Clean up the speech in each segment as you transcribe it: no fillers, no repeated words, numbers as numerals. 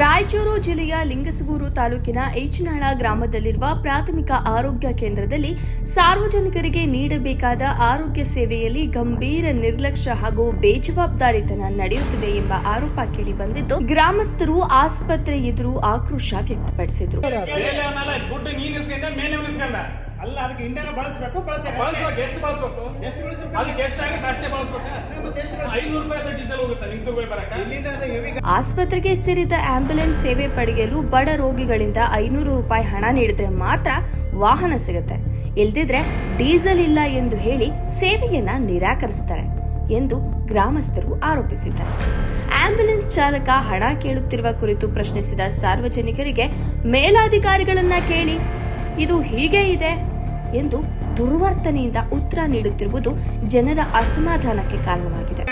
ರಾಯಚೂರು ಜಿಲ್ಲೆಯ ಲಿಂಗಸಗೂರು ತಾಲೂಕಿನ ಏಚನಾಳ ಗ್ರಾಮದಲ್ಲಿರುವ ಪ್ರಾಥಮಿಕ ಆರೋಗ್ಯ ಕೇಂದ್ರದಲ್ಲಿ ಸಾರ್ವಜನಿಕರಿಗೆ ನೀಡಬೇಕಾದ ಆರೋಗ್ಯ ಸೇವೆಯಲ್ಲಿ ಗಂಭೀರ ನಿರ್ಲಕ್ಷ್ಯ ಹಾಗೂ ಬೇಜವಾಬ್ದಾರಿತನ ನಡೆಯುತ್ತಿದೆ ಎಂಬ ಆರೋಪ ಕೇಳಿಬಂದಿದ್ದು, ಗ್ರಾಮಸ್ಥರು ಆಸ್ಪತ್ರೆ ಎದುರು ಆಕ್ರೋಶ ವ್ಯಕ್ತಪಡಿಸಿದರು. ಅಲ್ಲ ಅದಕ್ಕೆ ಇಂಧನ ಬಳಸಬೇಕು ಎಷ್ಟು ಬಳಸಬೇಕು ಅದಕ್ಕೆ ಎಷ್ಟಾಗುತ್ತೆ ಅಷ್ಟೇ ಬಳಸಬೇಕು. 500 ರೂಪಾಯಿ ಡೀಸೆಲ್ ಹೋಗುತ್ತೆ ಲಿಂಗಸೂರು ಬರಕ. ಆಸ್ಪತ್ರೆಗೆ ಸೇರಿದ ಆಂಬ್ಯುಲೆನ್ಸ್ ಸೇವೆ ಪಡೆಯಲು ಬಡ ರೋಗಿಗಳಿಂದ 500 ರೂಪಾಯಿ ಹಣ ನೀಡಿದ್ರೆ ಮಾತ್ರ ವಾಹನ ಸಿಗುತ್ತೆ, ಇಲ್ದಿದ್ರೆ ಡೀಸೆಲ್ ಇಲ್ಲ ಎಂದು ಹೇಳಿ ಸೇವೆಯನ್ನ ನಿರಾಕರಿಸುತ್ತಾರೆ ಎಂದು ಗ್ರಾಮಸ್ಥರು ಆರೋಪಿಸಿದ್ದಾರೆ. ಆಂಬ್ಯುಲೆನ್ಸ್ ಚಾಲಕ ಹಣ ಕೇಳುತ್ತಿರುವ ಕುರಿತು ಪ್ರಶ್ನಿಸಿದ ಸಾರ್ವಜನಿಕರಿಗೆ ಮೇಲಾಧಿಕಾರಿಗಳನ್ನ ಕೇಳಿ ಇದು ಹೀಗೆ ಇದೆ ಎಂದು ದುರ್ವರ್ತನೆಯಿಂದ ಉತ್ತರ ನೀಡುತ್ತಿರುವುದು ಜನರ ಅಸಮಾಧಾನಕ್ಕೆ ಕಾರಣವಾಗಿದೆ.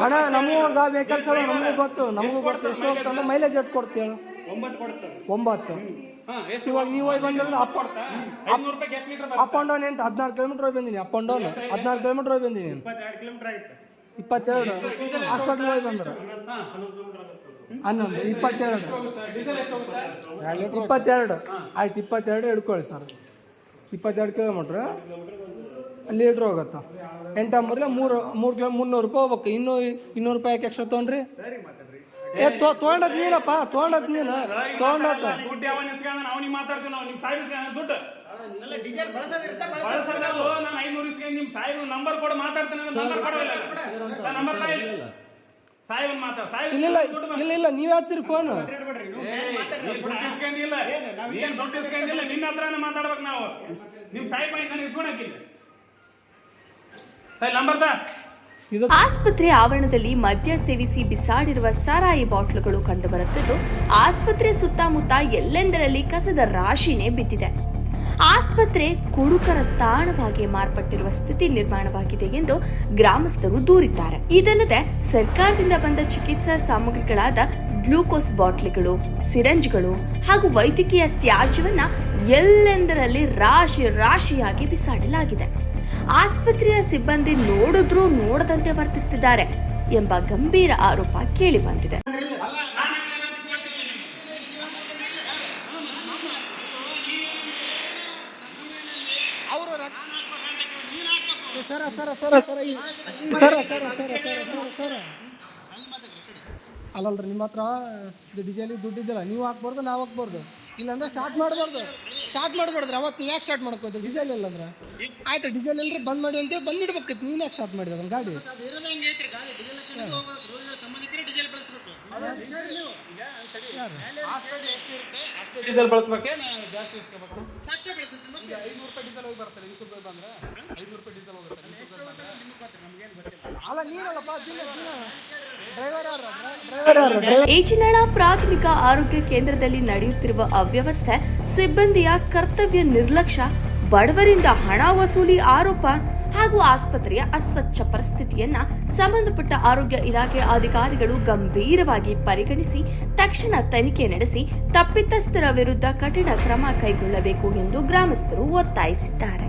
ಹಣ ನಮಗ ವೆಹಿಕಲ್ಸ್ ನಮಗೂ ಗೊತ್ತು ಎಷ್ಟು ಹೋಗ್ತಂದ್ರೆ ಮೈಲೇಜ್ ಎಷ್ಟು ಕೊಡ್ತೀವಿ 9. ಇವಾಗ ನೀವು ಬಂದ್ರೆ ಅಪ್ ಅಂಡ್ ಡೌನ್ ಎಂತ 16 ಕಿಲೋಮೀಟರ್ ಹೋಗಿ ಬಂದಿನಿ. ಅಪ್ ಅಂಡ್ ಡೌನ್ 16 ಕಿಲೋಮೀಟರ್ ಹೋಗಿ ಬಂದಿನಿ. 22 ಹಾಸ್ಪಿಟಲ್ ಹೋಗಿ ಬಂದ್ರೆ 11 22 ಆಯ್ತು. 22 ಹಿಡ್ಕೊಳ್ಳಿ ಸರ್. 22 ಕಿಲೋಮೀಟ್ರ್ ಲೀಟ್ರ್ ಹೋಗುತ್ತೆ. 8 300 ರೂಪಾಯಿ ಹೋಗ್ಬೇಕು. 200 ರೂಪಾಯಿ ಯಾಕೆ ಎಕ್ಸ್ಟ್ರಾ ತೊಗೊಂಡ್ರಿ? ತೊಗೊಂಡದ್ ನೀನಪ್ಪ, ತೊಗೊಂಡದ್ ನೀನು ತೊಗೊಂಡತ್ತ ಇಲ್ಲ ನೀವ್ ಹಚ್ಚಿರಿ ಫೋನ್. ಆಸ್ಪತ್ರೆ ಆವರಣದಲ್ಲಿ ಮದ್ಯ ಸೇವಿಸಿ ಬಿಸಾಡಿರುವ ಸಾರಾಯಿ ಬಾಟ್ಲುಗಳು ಕಂಡುಬರುತ್ತಿದ್ದು, ಆಸ್ಪತ್ರೆ ಸುತ್ತಮುತ್ತ ಎಲ್ಲೆಂದರಲ್ಲಿ ಕಸದ ರಾಶಿನೇ ಬಿದ್ದಿದೆ. ಆಸ್ಪತ್ರೆ ಕುಡುಕರ ತಾಣವಾಗಿ ಮಾರ್ಪಟ್ಟಿರುವ ಸ್ಥಿತಿ ನಿರ್ಮಾಣವಾಗಿದೆ ಎಂದು ಗ್ರಾಮಸ್ಥರು ದೂರಿದ್ದಾರೆ. ಇದಲ್ಲದೆ ಸರ್ಕಾರದಿಂದ ಬಂದ ಚಿಕಿತ್ಸಾ ಸಾಮಗ್ರಿಗಳಾದ ಗ್ಲೂಕೋಸ್ ಬಾಟ್ಲಿಗಳು, ಸಿರಂಜ್ಗಳು ಹಾಗೂ ವೈದ್ಯಕೀಯ ತ್ಯಾಜ್ಯವನ್ನ ಎಲ್ಲೆಂದರಲ್ಲಿ ರಾಶಿಯಾಗಿ ಬಿಸಾಡಲಾಗಿದೆ. ಆಸ್ಪತ್ರೆಯ ಸಿಬ್ಬಂದಿ ನೋಡಿದ್ರೂ ನೋಡದಂತೆ ವರ್ತಿಸುತ್ತಿದ್ದಾರೆ ಎಂಬ ಗಂಭೀರ ಆರೋಪ ಕೇಳಿಬಂದಿದೆ. ಅಲ್ಲಲ್ರಿ ನಿಮ್ಮ ಹತ್ರ ಡೀಸೆಲ್ ದುಡ್ಡು ಇದ್ದಲ್ಲ, ನೀವು ಹಾಕ್ಬಾರ್ದು, ನಾವು ಹಾಕ್ಬಾರ್ದು. ಇಲ್ಲಾಂದ್ರೆ ಸ್ಟಾರ್ಟ್ ಮಾಡಬಾರ್ದು ಅವತ್ತು ನೀವು ಯಾಕೆ ಸ್ಟಾರ್ಟ್ ಮಾಡ್ಕೋತೀರಿ? ಡೀಸೆಲ್ ಇಲ್ಲ ಅಂದ್ರೆ ಆಯ್ತು, ಡೀಸೆಲ್ ಇಲ್ಲರಿ ಬಂದ್ ಮಾಡಿ ಅಂತೇಳಿ ಬಂದಿಡ್ಬೇಕಿತ್ತು. ನೀನು ಯಾಕೆ ಸ್ಟಾರ್ಟ್ ಮಾಡಿದ ಅದನ್ನ ಗಾಡಿ? ಡೀಸೆಲ್ ಬಳಸಬೇಕೆ ಜಾಸ್ತಿ ಇಸ್ಕೋಬೇಕು. 500 ರೂಪಾಯಿ ಡೀಸೆಲ್ ಹೋಗಿ ಬರ್ತಾರೆ. ಲಿಂಗಸೂರು ಬಂದ್ರೆ 500 ರೂಪಾಯಿ ಡೀಸೆಲ್ ಹೋಗುತ್ತೆ. ಅಲ್ಲ ನೀನಲ್ಲಪ್ಪ ಡ್ರೈವರ್. ಏಚನಾಳ ಪ್ರಾಥಮಿಕ ಆರೋಗ್ಯ ಕೇಂದ್ರದಲ್ಲಿ ನಡೆಯುತ್ತಿರುವ ಅವ್ಯವಸ್ಥೆ, ಸಿಬ್ಬಂದಿಯ ಕರ್ತವ್ಯ ನಿರ್ಲಕ್ಷ್ಯ, ಬಡವರಿಂದ ಹಣ ವಸೂಲಿ ಆರೋಪ ಹಾಗೂ ಆಸ್ಪತ್ರೆಯ ಅಸ್ವಚ್ಛ ಪರಿಸ್ಥಿತಿಯನ್ನ ಸಂಬಂಧಪಟ್ಟ ಆರೋಗ್ಯ ಇಲಾಖೆ ಅಧಿಕಾರಿಗಳು ಗಂಭೀರವಾಗಿ ಪರಿಗಣಿಸಿ ತಕ್ಷಣ ತನಿಖೆ ನಡೆಸಿ ತಪ್ಪಿತಸ್ಥರ ವಿರುದ್ಧ ಕಠಿಣ ಕ್ರಮ ಕೈಗೊಳ್ಳಬೇಕು ಎಂದು ಗ್ರಾಮಸ್ಥರು ಒತ್ತಾಯಿಸಿದ್ದಾರೆ.